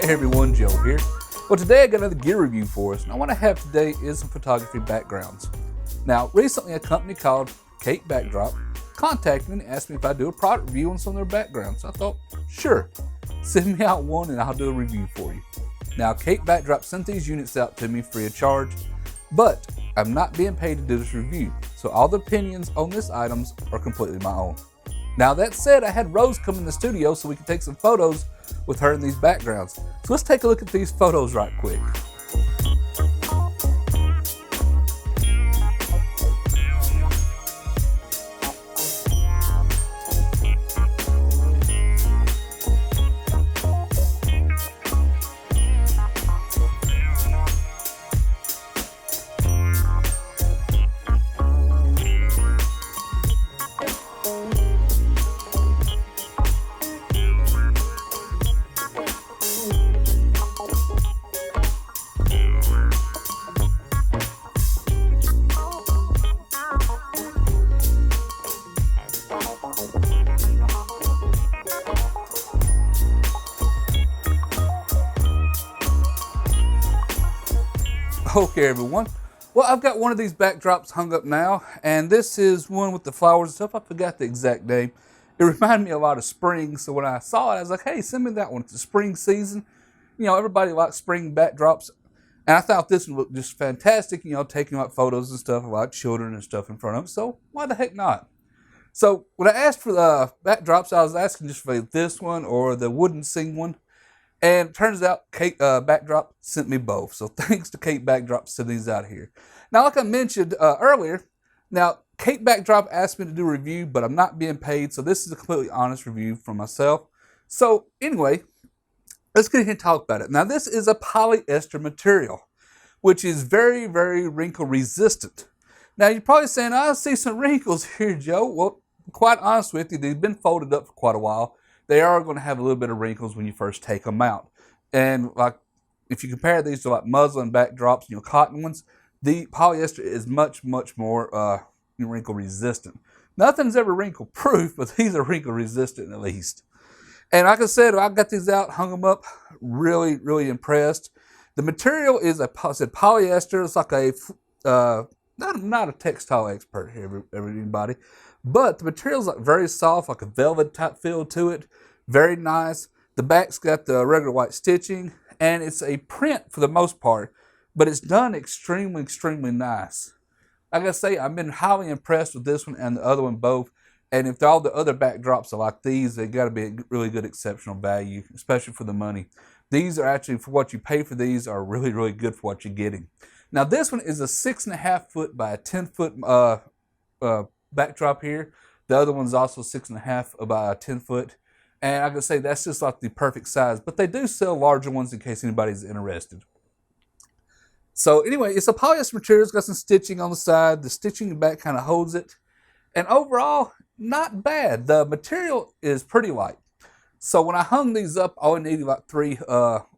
Hey everyone, Joe here. Well, today I got another gear review for us, and what I have today is some photography backgrounds. Now, recently a company called Cape Backdrop contacted me and asked me if I'd do a product review on some of their backgrounds. I thought, sure, send me out one and I'll do a review for you. Now, Cape Backdrop sent these units out to me free of charge, but I'm not being paid to do this review, so all the opinions on these items are completely my own. Now that said, I had Rose come in the studio so we could take some photos with her in these backgrounds. So let's take a look at these photos right quick. Okay everyone, well I've got one of these backdrops hung up now, and this is one with the flowers and stuff. I forgot the exact name. It reminded me a lot of spring, so when I saw it I was like, hey, send me that one. It's the spring season. You know, everybody likes spring backdrops, and I thought this one looked just fantastic, you know, taking like photos and stuff of like children and stuff in front of them, so why the heck not? So when I asked for the backdrops, I was asking just for this one or the wooden scene one. And it turns out Cape Backdrop sent me both. So thanks to Cape Backdrop sending these out here. Now, like I mentioned earlier, now Cape Backdrop asked me to do a review, but I'm not being paid. So this is a completely honest review from myself. So anyway, let's get ahead and talk about it. Now, this is a polyester material, which is very, very wrinkle resistant. Now, you're probably saying, I see some wrinkles here, Joe. Well, quite honest with you, they've been folded up for quite a while. They are going to have a little bit of wrinkles when you first take them out. And like, if you compare these to like muslin backdrops, you know, cotton ones, the polyester is much, much more wrinkle resistant. Nothing's ever wrinkle proof, but these are wrinkle resistant at least. And like I said, I got these out, hung them up, really, really impressed. The material is polyester. It's like a, not a textile expert here, everybody. But the material's like very soft, like a velvet type feel to it. Very nice. The back's got the regular white stitching, and it's a print for the most part, but it's done extremely, extremely nice. Like I say, I've been highly impressed with this one and the other one both. And if all the other backdrops are like these, they got to be a really good, exceptional value, especially for the money. These are actually, for what you pay for these, are really, really good for what you're getting. Now this one is a 6.5 foot by a 10 foot backdrop here. The other one's also 6.5 by 10 foot. And I can say that's just like the perfect size, but they do sell larger ones in case anybody's interested. So anyway, it's a polyester material. It's got some stitching on the side. The stitching in the back kind of holds it. And overall, not bad. The material is pretty light. So when I hung these up, I only needed like 3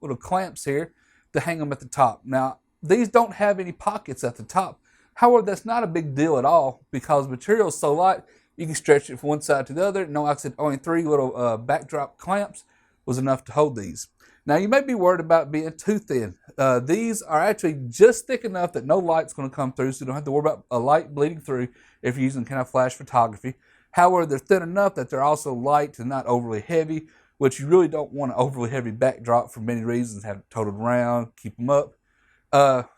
little clamps here to hang them at the top. Now, these don't have any pockets at the top. However, that's not a big deal at all because the material is so light, you can stretch it from one side to the other. No, like I said, only 3 little backdrop clamps was enough to hold these. Now, you may be worried about being too thin. These are actually just thick enough that no light's going to come through, so you don't have to worry about a light bleeding through if you're using kind of flash photography. However, they're thin enough that they're also light and not overly heavy, which you really don't want an overly heavy backdrop for many reasons. Have it toted around, keep them up.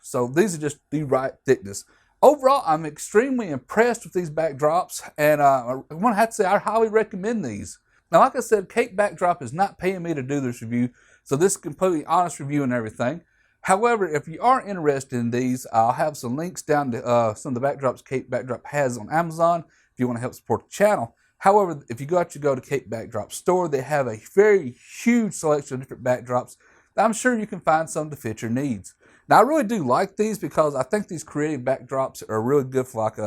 So these are just the right thickness. Overall, I'm extremely impressed with these backdrops, and I want to have to say I highly recommend these. Now, like I said, Cape Backdrop is not paying me to do this review, so this is a completely honest review and everything. However, if you are interested in these, I'll have some links down to some of the backdrops Cape Backdrop has on Amazon if you want to help support the channel. However, if you go to Cape Backdrop store, they have a very huge selection of different backdrops that I'm sure you can find some to fit your needs. Now, I really do like these because I think these creative backdrops are really good for like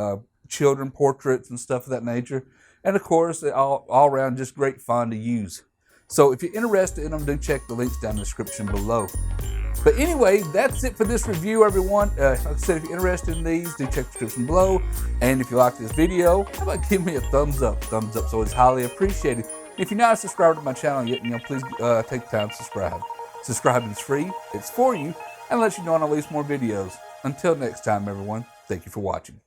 children portraits and stuff of that nature. And of course, they're all around just great fun to use. So if you're interested in them, do check the links down in the description below. But anyway, that's it for this review, everyone. Like I said, if you're interested in these, do check the description below. And if you like this video, how about give me a thumbs up? Thumbs up is always highly appreciated. If you're not a subscriber to my channel yet, please take the time to subscribe. Subscribing is free, it's for you, and lets you know when I release more videos. Until next time, everyone, thank you for watching.